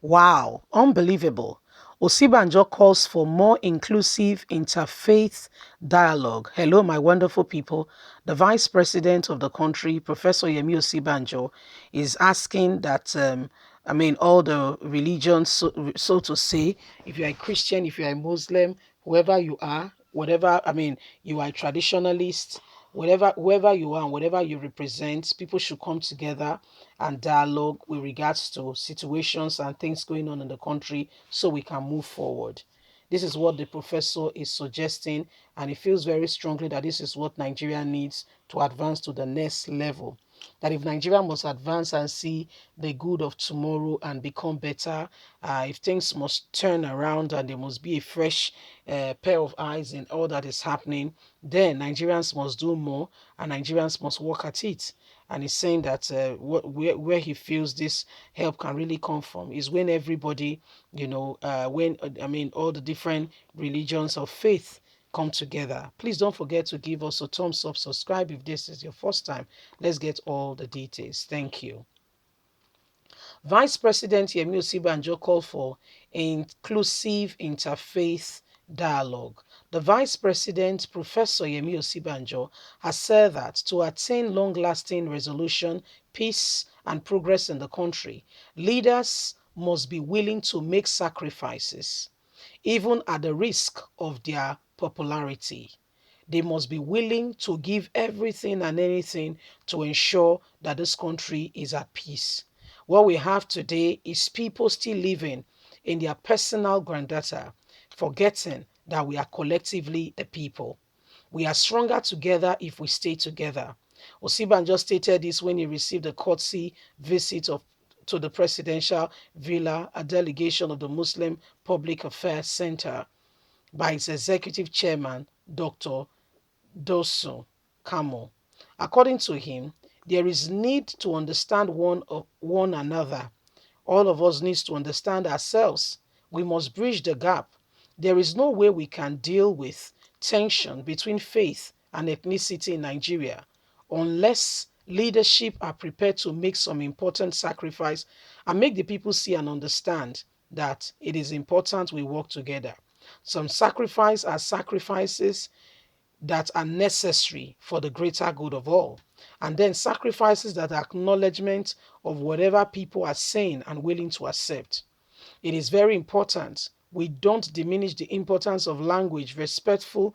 Wow, unbelievable. Osinbajo calls for more inclusive interfaith dialogue. Hello, my wonderful people. The Vice President of the country, Professor Yemi Osinbajo, is asking that, all the religions, so to say, if you're a Christian, if you're a Muslim, whoever you are, whatever, you are a traditionalist, whoever you are, and whatever you represent, people should come together and dialogue with regards to situations and things going on in the country so we can move forward. This is what the professor is suggesting, and he feels very strongly that this is what Nigeria needs to advance to the next level. That if Nigeria must advance and see the good of tomorrow and become better, if things must turn around and there must be a fresh pair of eyes in all that is happening, then Nigerians must do more and Nigerians must work at it. And he's saying that where he feels this help can really come from is when everybody, all the different religions of faith come together. Please don't forget to give us a thumbs up, subscribe if this is your first time. Let's get all the details. Thank you. Vice President Yemi Osinbajo called for inclusive interfaith dialogue. The Vice President, Professor Yemi Osinbajo, has said that to attain long-lasting resolution, peace, and progress in the country, leaders must be willing to make sacrifices, even at the risk of their popularity. They must be willing to give everything and anything to ensure that this country is at peace. What we have today is people still living in their personal grandeur, forgetting that we are collectively the people. We are stronger together if we stay together. Osinbajo stated this when he received a courtesy visit to the presidential villa, a delegation of the Muslim Public Affairs Center by its executive chairman, Dr. Dosu Kamo. According to him, there is need to understand one another. All of us needs to understand ourselves. We must bridge the gap. There is no way we can deal with tension between faith and ethnicity in Nigeria unless leadership are prepared to make some important sacrifice and make the people see and understand that it is important we work together. Some sacrifice are sacrifices that are necessary for the greater good of all. And then sacrifices that are acknowledgement of whatever people are saying and willing to accept. It is very important we don't diminish the importance of language, respectful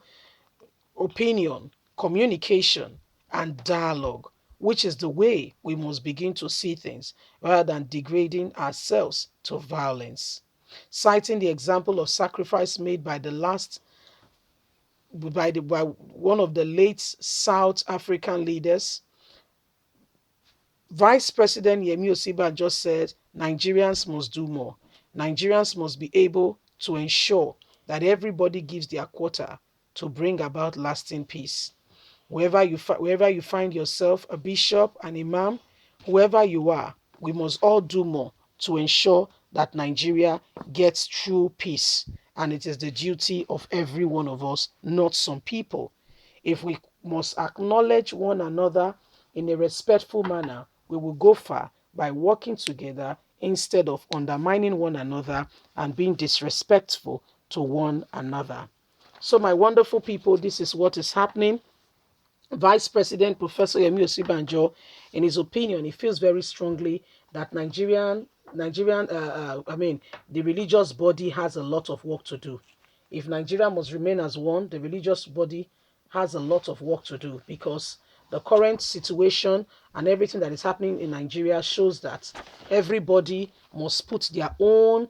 opinion, communication, and dialogue, which is the way we must begin to see things rather than degrading ourselves to violence. Citing the example of sacrifice made by one of the late South African leaders, Vice President Yemi Osinbajo said Nigerians must do more. Nigerians must be able to ensure that everybody gives their quota to bring about lasting peace. Wherever you find yourself, a bishop, an imam, whoever you are, we must all do more to ensure that Nigeria gets true peace. And it is the duty of every one of us, not some people. If we must acknowledge one another in a respectful manner, we will go far by working together instead of undermining one another and being disrespectful to one another. So, my wonderful people, this is what is happening. Vice President Professor Yemi Osinbajo, in his opinion, he feels very strongly that the religious body has a lot of work to do. If Nigeria must remain as one, the religious body has a lot of work to do because the current situation and everything that is happening in Nigeria shows that everybody must put their own,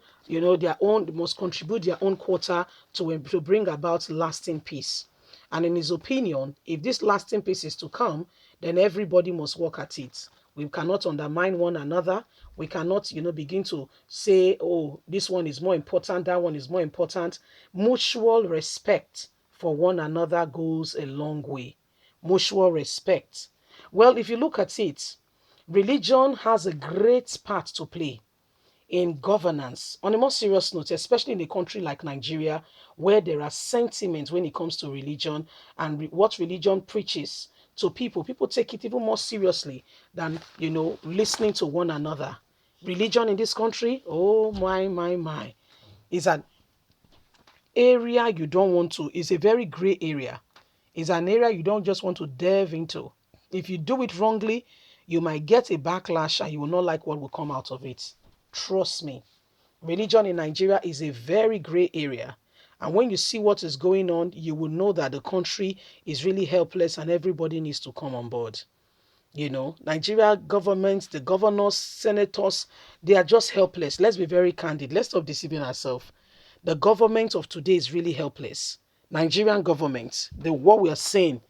must contribute their own quota to bring about lasting peace. And in his opinion, if this lasting peace is to come, then everybody must work at it. We cannot undermine one another. We cannot, begin to say, oh, this one is more important, that one is more important. Mutual respect for one another goes a long way. Mutual respect. Well, if you look at it, religion has a great part to play in governance. On a more serious note, especially in a country like Nigeria, where there are sentiments when it comes to religion and what religion preaches to people, people take it even more seriously than, listening to one another. Religion in this country, oh my, is an area you don't want to, it's a very gray area. It's an area you don't just want to delve into. If you do it wrongly, you might get a backlash and you will not like what will come out of it. Trust me. Religion in Nigeria is a very gray area. And when you see what is going on, you will know that the country is really helpless and everybody needs to come on board. You know, Nigeria government, the governors, senators, they are just helpless. Let's be very candid. Let's stop deceiving ourselves. The government of today is really helpless. Nigerian government, what we are saying,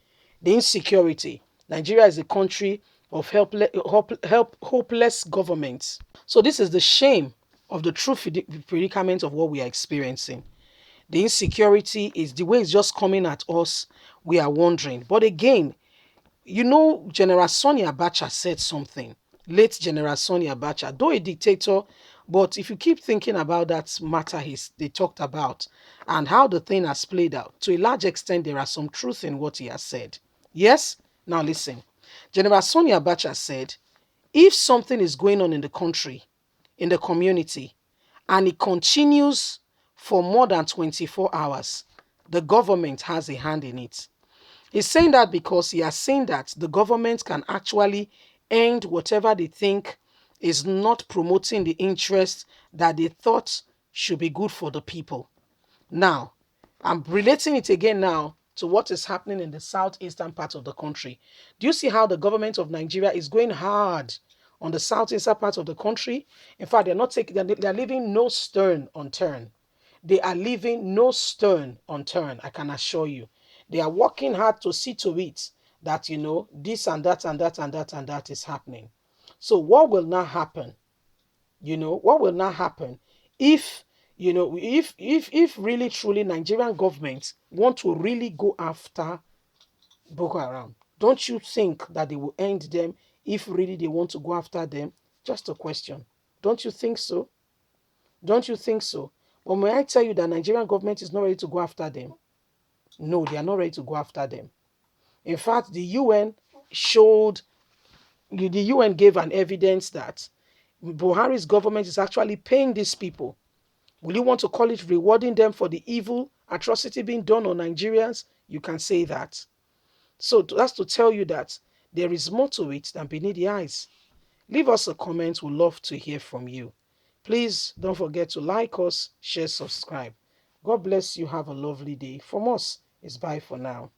the insecurity. Nigeria is a country of hopeless government. So this is the shame of the true predicament of what we are experiencing. The insecurity is the way it's just coming at us. We are wondering. But again, you know, General Sani Abacha said something. Late General Sani Abacha, though a dictator, but if you keep thinking about that matter they talked about and how the thing has played out, to a large extent, there are some truth in what he has said. Yes? Now listen. General Sani Abacha said, if something is going on in the country, in the community, and it continues for more than 24 hours, the government has a hand in it. He's saying that because he has seen that the government can actually end whatever they think is not promoting the interests that they thought should be good for the people. Now, I'm relating it again now to what is happening in the southeastern part of the country. Do you see how the government of Nigeria is going hard on the southeastern part of the country? In fact, they're leaving no stone unturned. They are leaving no stone unturned, I can assure you. They are working hard to see to it that, you know, this and that and that and that and that is happening. So what will now happen? You know, what will now happen if, you know, if really truly Nigerian government want to really go after Boko Haram? Don't you think that they will end them if really they want to go after them? Just a question. Don't you think so? Don't you think so? But may I tell you that Nigerian government is not ready to go after them? No, they are not ready to go after them. In fact, the UN gave an evidence that Buhari's government is actually paying these people. Will you want to call it rewarding them for the evil atrocity being done on Nigerians? You can say that. So that's to tell you that there is more to it than beneath the eyes. Leave us a comment. We'd love to hear from you. Please don't forget to like us, share, subscribe. God bless you. Have a lovely day. From us, it's bye for now.